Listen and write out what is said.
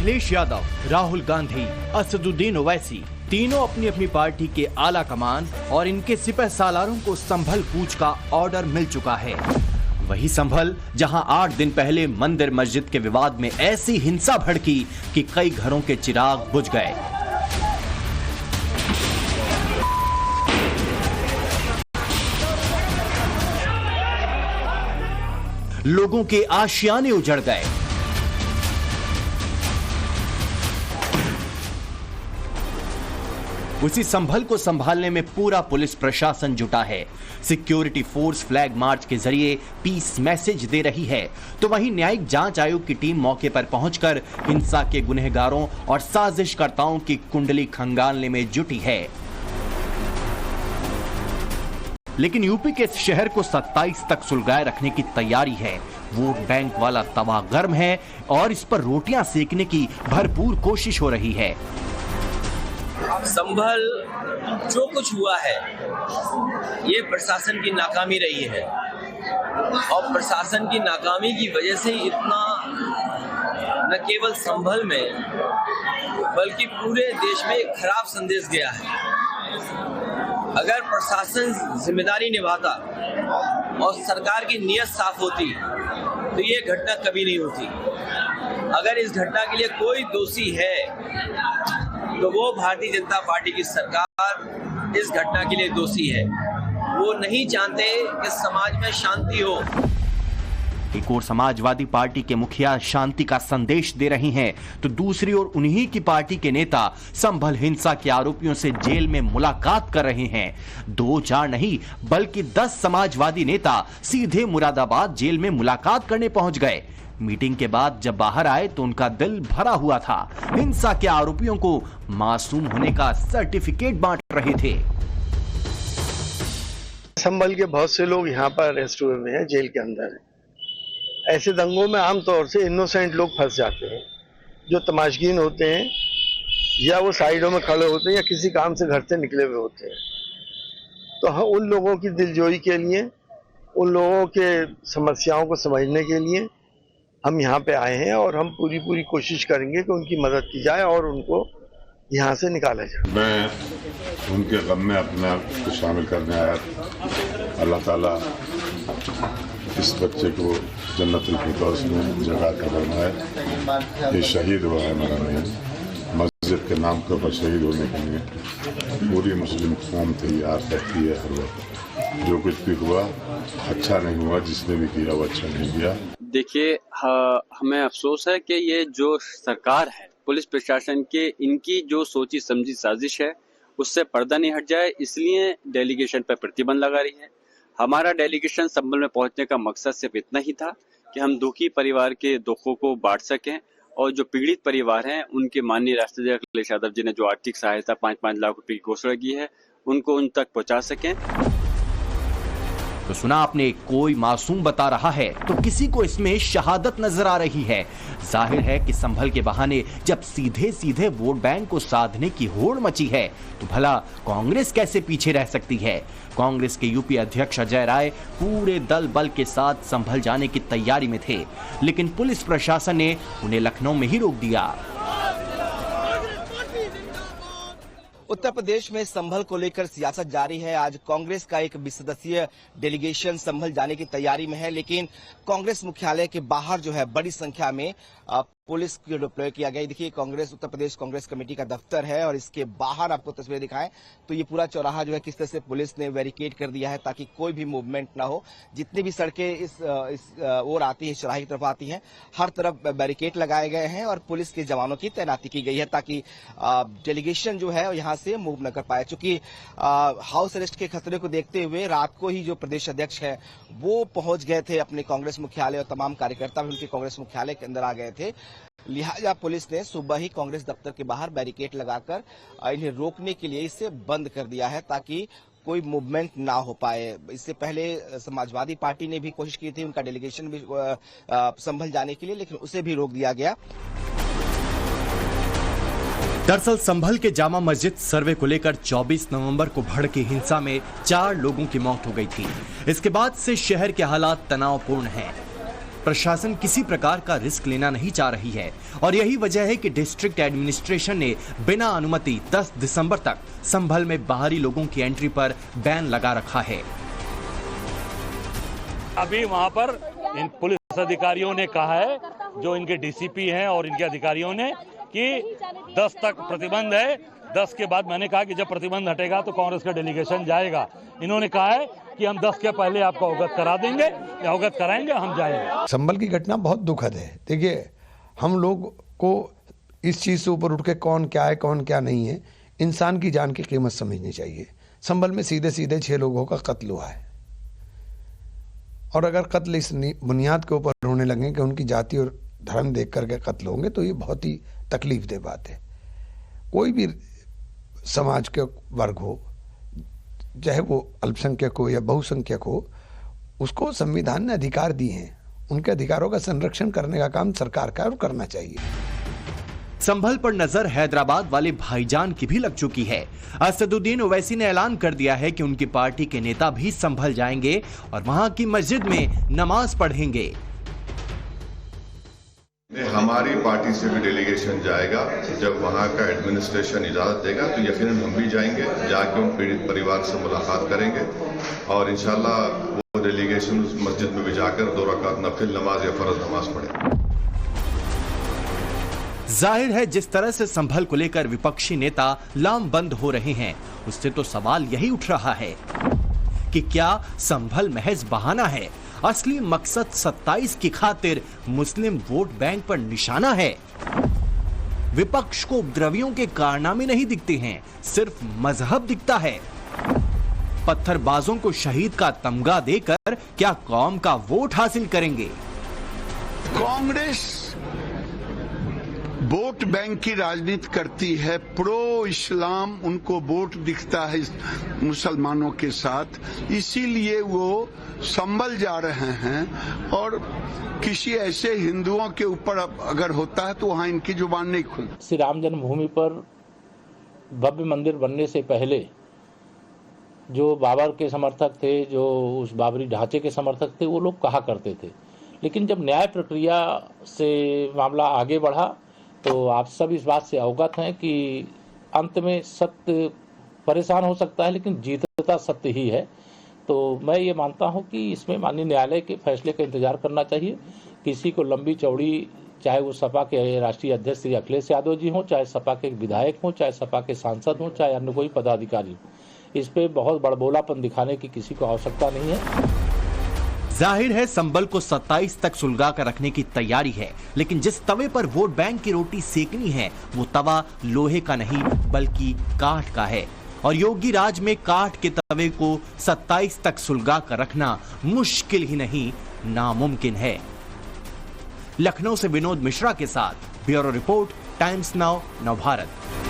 अखिलेश यादव, राहुल गांधी, असदुद्दीन ओवैसी तीनों अपनी अपनी पार्टी के आला कमान और इनके सिपह सालारों को संभल कूच का ऑर्डर मिल चुका है। वही संभल जहां 8 दिन पहले मंदिर मस्जिद के विवाद में ऐसी हिंसा भड़की कि कई घरों के चिराग बुझ गए। लोगों के आशियाने उजड़ गए। उसी संभल को संभालने में पूरा पुलिस प्रशासन जुटा है। सिक्योरिटी फोर्स फ्लैग मार्च के जरिए पीस मैसेज दे रही है, तो वहीं न्यायिक जांच आयोग की टीम मौके पर पहुंचकर हिंसा के गुनहगारों और साजिशकर्ताओं की कुंडली खंगालने में जुटी है। लेकिन यूपी के शहर को 27 तक सुलगाए रखने की तैयारी है। वोट बैंक वाला तवा गर्म है और इस पर रोटियां सेकने की भरपूर कोशिश हो रही है। संभल जो कुछ हुआ है ये प्रशासन की नाकामी रही है और प्रशासन की नाकामी की वजह से इतना न केवल संभल में बल्कि पूरे देश में एक खराब संदेश गया है। अगर प्रशासन जिम्मेदारी निभाता और सरकार की नीयत साफ होती तो ये घटना कभी नहीं होती। अगर इस घटना के लिए कोई दोषी है तो वो भारतीय जनता पार्टी की सरकार इस घटना के लिए दोषी है। वो नहीं चाहते कि समाज में शांति हो। एक ओर समाजवादी पार्टी के मुखिया शांति का संदेश दे रही हैं, तो दूसरी ओर उन्हीं की पार्टी के नेता संभल हिंसा के आरोपियों से जेल में मुलाकात कर रहे हैं। 2-4 नहीं बल्कि 10 समाजवादी नेता सीधे मुरादाबाद जेल में मुलाकात करने पहुंच गए। मीटिंग के बाद जब बाहर आए तो उनका दिल भरा हुआ था। हिंसा के आरोपियों को मासूम होने का सर्टिफिकेट बांट रहे थे। संभल के बहुत से लोग यहाँ पर अरेस्ट हुए हुए हैं, जेल के अंदर है। ऐसे दंगों में आमतौर से इनोसेंट लोग फंस जाते हैं, जो तमाशगीन होते हैं या वो साइडों में खड़े होते हैं या किसी काम से घर से निकले हुए होते हैं। तो हम उन लोगों की दिलजोई के लिए, उन लोगों के समस्याओं को समझने के लिए हम यहाँ पे आए हैं और हम पूरी कोशिश करेंगे कि उनकी मदद की जाए और उनको यहाँ से निकाला जाए। मैं उनके गम में अपने आप को शामिल करने आया। अल्लाह ताला इस बच्चे को जन्नतुल फिरदौस में जगह का बनाए। ये शहीद हुआ है मेरा नहीं, मस्जिद के नाम के ऊपर शहीद होने के लिए पूरी मुस्लिम कौम तैयार रहती है हर वक्त। जो कुछ भी हुआ अच्छा नहीं हुआ, जिसने भी किया वो अच्छा नहीं किया। देखिए, हमें अफसोस है कि ये जो सरकार है, पुलिस प्रशासन के, इनकी जो सोची समझी साजिश है उससे पर्दा नहीं हट जाए, इसलिए डेलीगेशन पर प्रतिबंध लगा रही है। हमारा डेलीगेशन संभल में पहुंचने का मकसद सिर्फ इतना ही था कि हम दुखी परिवार के दुखों को बांट सकें और जो पीड़ित परिवार हैं उनके माननीय राष्ट्रपति अखिलेश यादव जी ने जो आर्थिक सहायता 5-5 लाख रुपए की घोषणा की है उनको उन तक पहुंचा सकें। तो सुना आपने, कोई मासूम बता रहा है तो किसी को इसमें शहादत नजर आ रही है। जाहिर है कि संभल के बहाने जब सीधे सीधे वोट बैंक को साधने की होड़ मची है तो भला कांग्रेस कैसे पीछे रह सकती है। कांग्रेस के यूपी अध्यक्ष अजय राय पूरे दल बल के साथ संभल जाने की तैयारी में थे, लेकिन पुलिस प्रशासन ने उन्हें लखनऊ में ही रोक दिया। उत्तर प्रदेश में संभल को लेकर सियासत जारी है। आज कांग्रेस का एक 20 सदस्यीय डेलीगेशन संभल जाने की तैयारी में है, लेकिन कांग्रेस मुख्यालय के बाहर जो है बड़ी संख्या में पुलिस को डिप्लॉय किया गया। देखिए, कांग्रेस उत्तर प्रदेश कांग्रेस कमेटी का दफ्तर है और इसके बाहर आपको तस्वीरें दिखाएं तो ये पूरा चौराहा जो है किस तरह से पुलिस ने बैरिकेड कर दिया है ताकि कोई भी मूवमेंट ना हो। जितनी भी सड़कें इस ओर आती है, चौराहे की तरफ आती हैं, हर तरफ बैरिकेड लगाए गए हैं और पुलिस के जवानों की तैनाती की गई है ताकि डेलीगेशन जो है यहाँ से मूव न कर पाए। चूंकि हाउस अरेस्ट के खतरे को देखते हुए रात को ही जो प्रदेश अध्यक्ष है वो पहुंच गए थे अपने कांग्रेस मुख्यालय और तमाम कार्यकर्ता भी उनके कांग्रेस मुख्यालय के अंदर आ गए थे। लिहाजा पुलिस ने सुबह ही कांग्रेस दफ्तर के बाहर बैरिकेड लगाकर इन्हें रोकने के लिए इसे बंद कर दिया है ताकि कोई मूवमेंट ना हो पाए। इससे पहले समाजवादी पार्टी ने भी कोशिश की थी उनका डेलीगेशन भी संभल जाने के लिए, लेकिन उसे भी रोक दिया गया। दरअसल संभल के जामा मस्जिद सर्वे को लेकर 24 नवंबर को भड़की हिंसा में 4 लोगों की मौत हो गई थी। इसके बाद से शहर के हालात तनावपूर्ण हैं। प्रशासन किसी प्रकार का रिस्क लेना नहीं चाह रही है और यही वजह है कि डिस्ट्रिक्ट एडमिनिस्ट्रेशन ने बिना अनुमति 10 दिसंबर तक संभल में बाहरी लोगों की एंट्री पर बैन लगा रखा है। अभी वहां पर इन पुलिस अधिकारियों ने कहा है, जो इनके डीसीपी हैं और इनके अधिकारियों ने, कि 10 तक प्रतिबंध है। 10 के बाद मैंने कहा कि जब प्रतिबंध हटेगा तो कांग्रेस का डेलीगेशन जाएगा। इन्होंने कहा है कि हम 10 के पहले आपको अवगत करा देंगे या अवगत कराएंगे, हम जाएंगे। संभल की घटना बहुत दुखद है। देखिए, हम लोग को इस चीज से ऊपर उठ के कौन क्या है कौन क्या नहीं है, इंसान की जान की कीमत समझनी चाहिए। संभल में सीधे सीधे 6 लोगों का कत्ल हुआ है और अगर कत्ल इस बुनियाद के ऊपर होने लगे कि उनकी जाति और धर्म देख करके कत्ल होंगे तो ये बहुत ही तकलीफदेह बात है। कोई भी समाज के वर्ग हो, चाहे वो अल्पसंख्यक हो या बहुसंख्यक हो, उसको संविधान ने अधिकार दिए हैं। उनके अधिकारों का संरक्षण करने का काम सरकार का और करना चाहिए। संभल पर नजर हैदराबाद वाले भाईजान की भी लग चुकी है। असदुद्दीन ओवैसी ने ऐलान कर दिया है कि उनकी पार्टी के नेता भी संभल जाएंगे और वहां की मस्जिद में नमाज पढ़ेंगे। हमारी पार्टी से भी डेलीगेशन जाएगा। जब वहां का एडमिनिस्ट्रेशन इजाजत देगा तो यकीनन हम भी जाएंगे, जाके उन पीड़ित परिवार से मुलाकात करेंगे और इंशाल्लाह वो डेलीगेशन उस मस्जिद में भी जाकर 2 रकात नफिल नमाज या फर्ज नमाज पढ़े। जाहिर है जिस तरह से संभल को लेकर विपक्षी नेता लामबंद हो रहे हैं, उससे तो सवाल यही उठ रहा है कि क्या संभल महज बहाना है, असली मकसद 27 की खातिर मुस्लिम वोट बैंक पर निशाना है। विपक्ष को उपद्रवियों के कारनामे नहीं दिखते हैं, सिर्फ मजहब दिखता है। पत्थरबाजों को शहीद का तमगा देकर क्या कौम का वोट हासिल करेंगे? कांग्रेस वोट बैंक की राजनीति करती है, प्रो इस्लाम उनको वोट दिखता है मुसलमानों के साथ, इसीलिए वो संभल जा रहे हैं और किसी ऐसे हिंदुओं के ऊपर अगर होता है तो वहां इनकी जुबान नहीं खुलती। श्री राम जन्मभूमि पर भव्य मंदिर बनने से पहले जो बाबर के समर्थक थे, जो उस बाबरी ढांचे के समर्थक थे, वो लोग कहा करते थे। लेकिन जब न्याय प्रक्रिया से मामला आगे बढ़ा तो आप सब इस बात से अवगत हैं कि अंत में सत्य परेशान हो सकता है लेकिन जीतता सत्य ही है। तो मैं ये मानता हूं कि इसमें माननीय न्यायालय के फैसले का इंतजार करना चाहिए। किसी को लंबी चौड़ी, चाहे वो सपा के राष्ट्रीय अध्यक्ष श्री अखिलेश यादव जी हों, चाहे सपा के विधायक हों, चाहे सपा के सांसद हों, चाहे अन्य कोई पदाधिकारी, इस पे बहुत बड़बोलापन दिखाने की किसी को आवश्यकता नहीं है। जाहिर है संभल को 27 तक सुलगा कर रखने की तैयारी है, लेकिन जिस तवे पर वोट बैंक की रोटी सेकनी है वो तवा लोहे का नहीं बल्कि काठ का है और योगी राज में काठ के तवे को 27 तक सुलगा कर रखना मुश्किल ही नहीं नामुमकिन है। लखनऊ से विनोद मिश्रा के साथ bureau report, times now, Navbharat.